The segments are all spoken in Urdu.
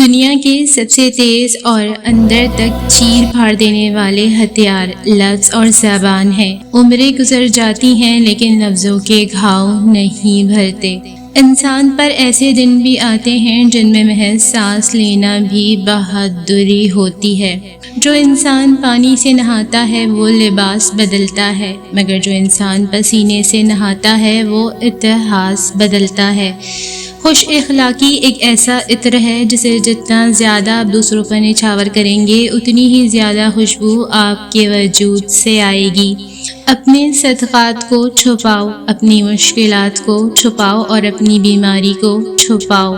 دنیا کے سب سے تیز اور اندر تک چیر پھاڑ دینے والے ہتھیار لفظ اور زبان ہے۔ عمریں گزر جاتی ہیں لیکن لفظوں کے گھاؤ نہیں بھرتے۔ انسان پر ایسے دن بھی آتے ہیں جن میں محض سانس لینا بھی بہادری ہوتی ہے۔ جو انسان پانی سے نہاتا ہے وہ لباس بدلتا ہے، مگر جو انسان پسینے سے نہاتا ہے وہ اتہاس بدلتا ہے۔ خوش اخلاقی ایک ایسا عطر ہے جسے جتنا زیادہ آپ دوسروں پر نچھاور کریں گے اتنی ہی زیادہ خوشبو آپ کے وجود سے آئے گی۔ اپنے صدقات کو چھپاؤ، اپنی مشکلات کو چھپاؤ اور اپنی بیماری کو چھپاؤ۔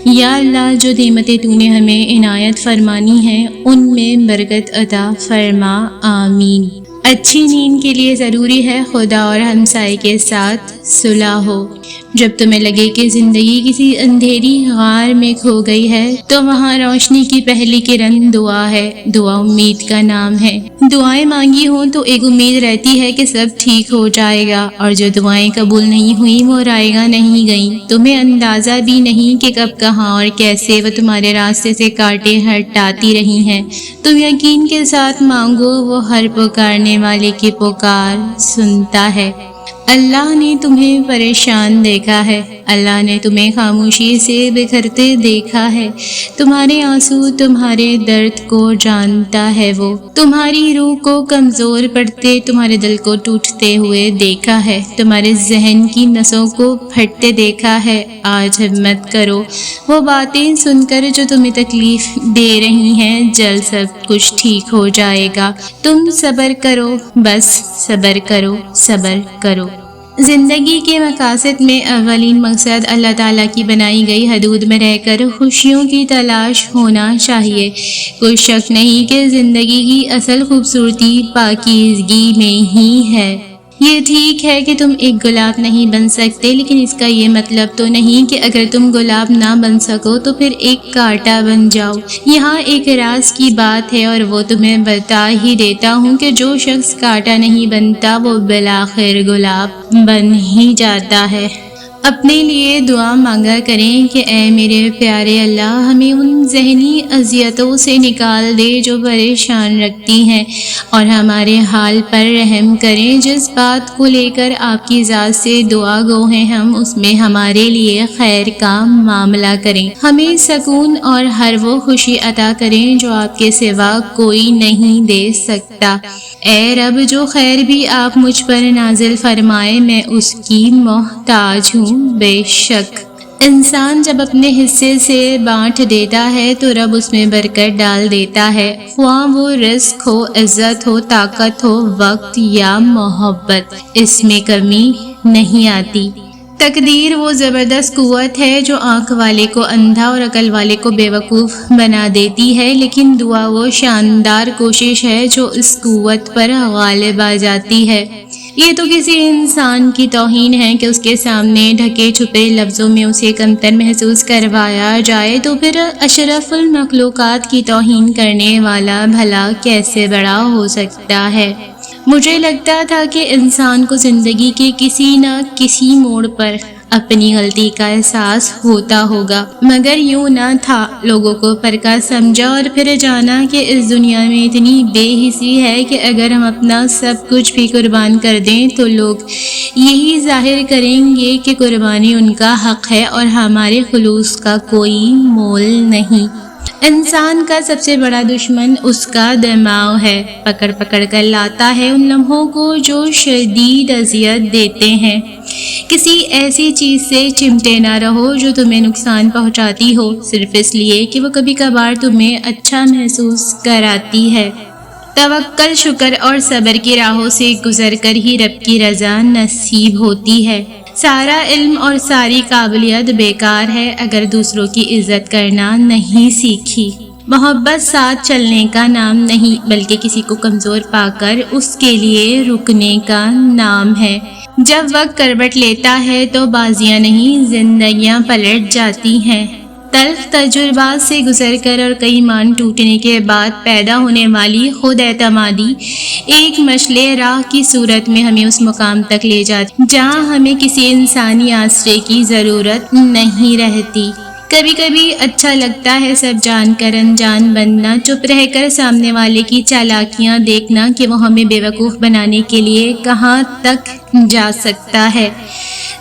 یا اللہ، جو نعمتیں تو نے ہمیں عنایت فرمانی ہیں ان میں برکت عطا فرما، آمین۔ اچھی نیند کے لیے ضروری ہے خدا اور ہمسائے کے ساتھ صلح ہو۔ جب تمہیں لگے کہ زندگی کسی اندھیری غار میں کھو گئی ہے تو وہاں روشنی کی پہلی کرن دعا ہے۔ دعا امید کا نام ہے۔ دعائیں مانگی ہوں تو ایک امید رہتی ہے کہ سب ٹھیک ہو جائے گا، اور جو دعائیں قبول نہیں ہوئیں وہ رائگاں نہیں گئیں۔ تمہیں اندازہ بھی نہیں کہ کب، کہاں اور کیسے وہ تمہارے راستے سے کانٹے ہٹاتی رہی ہیں۔ تم یقین کے ساتھ مانگو، وہ ہر پکارنے والے کی پکار سنتا ہے۔ اللہ نے تمہیں پریشان دیکھا ہے، اللہ نے تمہیں خاموشی سے بکھرتے دیکھا ہے۔ تمہارے آنسو، تمہارے درد کو جانتا ہے وہ۔ تمہاری روح کو کمزور پڑتے، تمہارے دل کو ٹوٹتے ہوئے دیکھا ہے۔ تمہارے ذہن کی نسوں کو پھٹتے دیکھا ہے۔ آج ہمت کرو، وہ باتیں سن کر جو تمہیں تکلیف دے رہی ہیں، جلد سب کچھ ٹھیک ہو جائے گا۔ تم صبر کرو، بس صبر کرو، صبر کرو۔ زندگی کے مقاصد میں اولین مقصد اللہ تعالیٰ کی بنائی گئی حدود میں رہ کر خوشیوں کی تلاش ہونا چاہیے۔ کوئی شک نہیں کہ زندگی کی اصل خوبصورتی پاکیزگی میں ہی ہے۔ یہ ٹھیک ہے کہ تم ایک گلاب نہیں بن سکتے، لیکن اس کا یہ مطلب تو نہیں کہ اگر تم گلاب نہ بن سکو تو پھر ایک کانٹا بن جاؤ۔ یہاں ایک راز کی بات ہے اور وہ تمہیں بتا ہی دیتا ہوں کہ جو شخص کانٹا نہیں بنتا وہ بالآخر گلاب بن ہی جاتا ہے۔ اپنے لیے دعا مانگا کریں کہ اے میرے پیارے اللہ، ہمیں ان ذہنی اذیتوں سے نکال دے جو پریشان رکھتی ہیں، اور ہمارے حال پر رحم کریں۔ جس بات کو لے کر آپ کی ذات سے دعا گو ہیں ہم، اس میں ہمارے لیے خیر کا معاملہ کریں۔ ہمیں سکون اور ہر وہ خوشی عطا کریں جو آپ کے سوا کوئی نہیں دے سکتا۔ اے رب، جو خیر بھی آپ مجھ پر نازل فرمائے میں اس کی محتاج ہوں۔ بے شک انسان جب اپنے حصے سے بانٹ دیتا ہے تو رب اس میں برکت ڈال دیتا ہے، خواہ وہ رزق ہو، عزت ہو، طاقت ہو، وقت یا محبت، اس میں کمی نہیں آتی۔ تقدیر وہ زبردست قوت ہے جو آنکھ والے کو اندھا اور عقل والے کو بے وقوف بنا دیتی ہے، لیکن دعا وہ شاندار کوشش ہے جو اس قوت پر غالب آ جاتی ہے۔ یہ تو کسی انسان کی توہین ہے کہ اس کے سامنے ڈھکے چھپے لفظوں میں اسے کمتر محسوس کروایا جائے، تو پھر اشرف المخلوقات کی توہین کرنے والا بھلا کیسے بڑا ہو سکتا ہے؟ مجھے لگتا تھا کہ انسان کو زندگی کے کسی نہ کسی موڑ پر اپنی غلطی کا احساس ہوتا ہوگا، مگر یوں نہ تھا۔ لوگوں کو پرکھا سمجھا اور پھر جانا کہ اس دنیا میں اتنی بے حسی ہے کہ اگر ہم اپنا سب کچھ بھی قربان کر دیں تو لوگ یہی ظاہر کریں گے کہ قربانی ان کا حق ہے اور ہمارے خلوص کا کوئی مول نہیں۔ انسان کا سب سے بڑا دشمن اس کا دماغ ہے، پکڑ پکڑ کر لاتا ہے ان لمحوں کو جو شدید اذیت دیتے ہیں۔ کسی ایسی چیز سے چمٹے نہ رہو جو تمہیں نقصان پہنچاتی ہو، صرف اس لیے کہ وہ کبھی کبھار تمہیں اچھا محسوس کراتی ہے۔ توکل، شکر اور صبر کی راہوں سے گزر کر ہی رب کی رضا نصیب ہوتی ہے۔ سارا علم اور ساری قابلیت بیکار ہے اگر دوسروں کی عزت کرنا نہیں سیکھی۔ محبت ساتھ چلنے کا نام نہیں بلکہ کسی کو کمزور پا کر اس کے لیے رکنے کا نام ہے۔ جب وقت کروٹ لیتا ہے تو بازیاں نہیں زندگیاں پلٹ جاتی ہیں۔ تلخ تجربات سے گزر کر اور کئی مان ٹوٹنے کے بعد پیدا ہونے والی خود اعتمادی ایک مشعل راہ کی صورت میں ہمیں اس مقام تک لے جاتی جہاں ہمیں کسی انسانی آسرے کی ضرورت نہیں رہتی۔ کبھی کبھی اچھا لگتا ہے سب جان کر انجان بننا، چپ رہ کر سامنے والے کی چالاکیاں دیکھنا کہ وہ ہمیں بیوقوف بنانے کے لیے کہاں تک جا سکتا ہے۔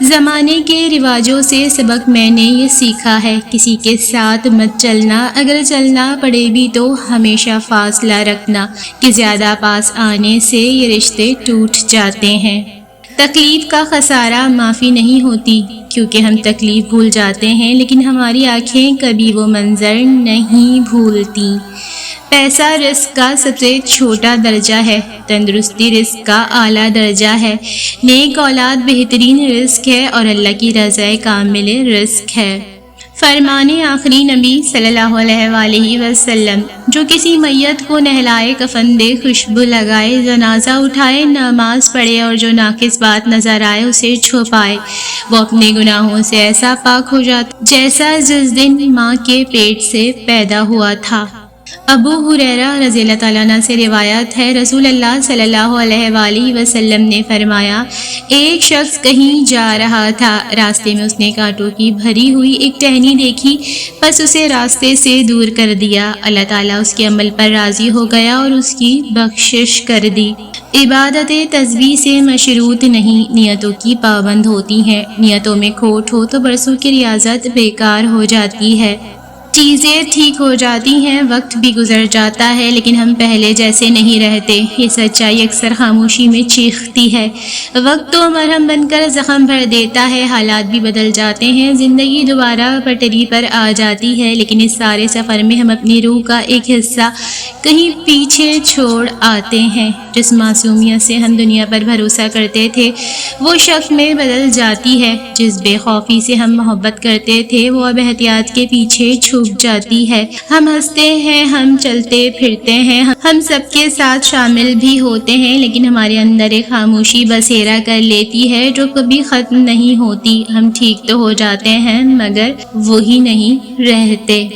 زمانے کے رواجوں سے سبق میں نے یہ سیکھا ہے، کسی کے ساتھ مت چلنا، اگر چلنا پڑے بھی تو ہمیشہ فاصلہ رکھنا، کہ زیادہ پاس آنے سے یہ رشتے ٹوٹ جاتے ہیں۔ تکلیف کا خسارہ معافی نہیں ہوتی، کیونکہ ہم تکلیف بھول جاتے ہیں لیکن ہماری آنکھیں کبھی وہ منظر نہیں بھولتی۔ پیسہ رزق کا سب سے چھوٹا درجہ ہے، تندرستی رزق کا اعلیٰ درجہ ہے، نیک اولاد بہترین رزق ہے اور اللہ کی رضا کامل رزق ہے۔ فرمان آخری نبی صلی اللہ علیہ وآلہ وسلم، جو کسی میت کو نہلائے، کفن دے، خوشبو لگائے، جنازہ اٹھائے، نماز پڑھے اور جو ناقص بات نظر آئے اسے چھپائے، وہ اپنے گناہوں سے ایسا پاک ہو جاتا جیسا جس دن ماں کے پیٹ سے پیدا ہوا تھا۔ ابو ہریرہ رضی اللہ تعالیٰ عنہ سے روایت ہے، رسول اللہ صلی اللہ علیہ وآلہ وسلم نے فرمایا، ایک شخص کہیں جا رہا تھا، راستے میں اس نے کانٹوں کی بھری ہوئی ایک ٹہنی دیکھی، بس اسے راستے سے دور کر دیا۔ اللہ تعالیٰ اس کے عمل پر راضی ہو گیا اور اس کی بخشش کر دی۔ عبادت تسبیح سے مشروط نہیں، نیتوں کی پابند ہوتی ہیں، نیتوں میں کھوٹ ہو تو برسوں کی ریاضت بیکار ہو جاتی ہے۔ چیزیں ٹھیک ہو جاتی ہیں، وقت بھی گزر جاتا ہے، لیکن ہم پہلے جیسے نہیں رہتے۔ یہ سچائی اکثر خاموشی میں چیختی ہے۔ وقت تو مرہم بن کر زخم بھر دیتا ہے، حالات بھی بدل جاتے ہیں، زندگی دوبارہ پٹری پر آ جاتی ہے، لیکن اس سارے سفر میں ہم اپنی روح کا ایک حصہ کہیں پیچھے چھوڑ آتے ہیں۔ جس معصومیت سے ہم دنیا پر بھروسہ کرتے تھے وہ شک میں بدل جاتی ہے، جس بے خوفی سے ہم محبت کرتے تھے وہ اب احتیاط کے پیچھے چھپ جاتی ہے۔ ہم ہنستے ہیں، ہم چلتے پھرتے ہیں، ہم سب کے ساتھ شامل بھی ہوتے ہیں، لیکن ہمارے اندر ایک خاموشی بسیرا کر لیتی ہے جو کبھی ختم نہیں ہوتی۔ ہم ٹھیک تو ہو جاتے ہیں مگر وہی نہیں رہتے۔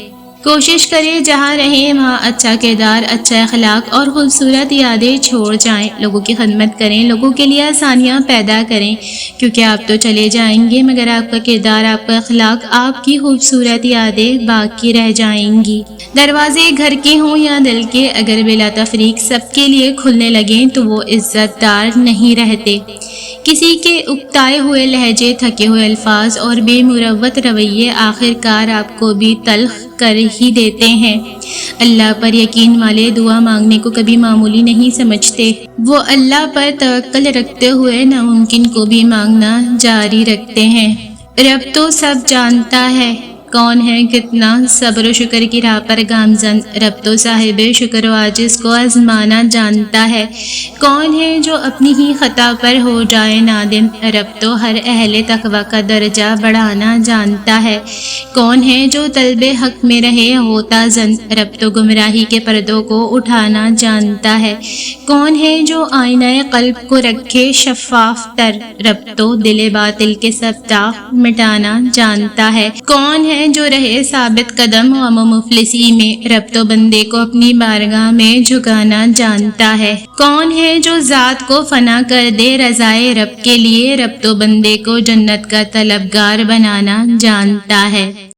کوشش کریں جہاں رہیں وہاں اچھا کردار، اچھا اخلاق اور خوبصورت یادیں چھوڑ جائیں۔ لوگوں کی خدمت کریں، لوگوں کے لیے آسانیاں پیدا کریں، کیونکہ آپ تو چلے جائیں گے مگر آپ کا کردار، آپ کا اخلاق، آپ کی خوبصورت یادیں باقی رہ جائیں گی۔ دروازے گھر کے ہوں یا دل کے، اگر بلا تفریق سب کے لیے کھلنے لگیں تو وہ عزت دار نہیں رہتے۔ کسی کے اکتائے ہوئے لہجے، تھکے ہوئے الفاظ اور بے مروت رویے آخر کار آپ کو بھی تلخ کر ہی دیتے ہیں۔ اللہ پر یقین والے دعا مانگنے کو کبھی معمولی نہیں سمجھتے، وہ اللہ پر توکل رکھتے ہوئے ناممکن کو بھی مانگنا جاری رکھتے ہیں۔ رب تو سب جانتا ہے کون ہے کتنا صبر و شکر کی راہ پر گامزن، رب تو صاحب شکر و عاجز کو آزمانا جانتا ہے، کون ہے جو اپنی ہی خطا پر ہو جائے نادم، رب تو ہر اہل تقوی کا درجہ بڑھانا جانتا ہے، کون ہے جو طلب حق میں رہے ہوتا زن، رب تو گمراہی کے پردوں کو اٹھانا جانتا ہے، کون ہے جو آئینہ قلب کو رکھے شفاف تر، رب تو دل باطل کے سب داغ مٹانا جانتا ہے، کون ہے جو رہے ثابت قدم غم و مفلسی میں، رب تو بندے کو اپنی بارگاہ میں جھکانا جانتا ہے، کون ہے جو ذات کو فنا کر دے رضائے رب کے لیے، رب تو بندے کو جنت کا طلبگار بنانا جانتا ہے۔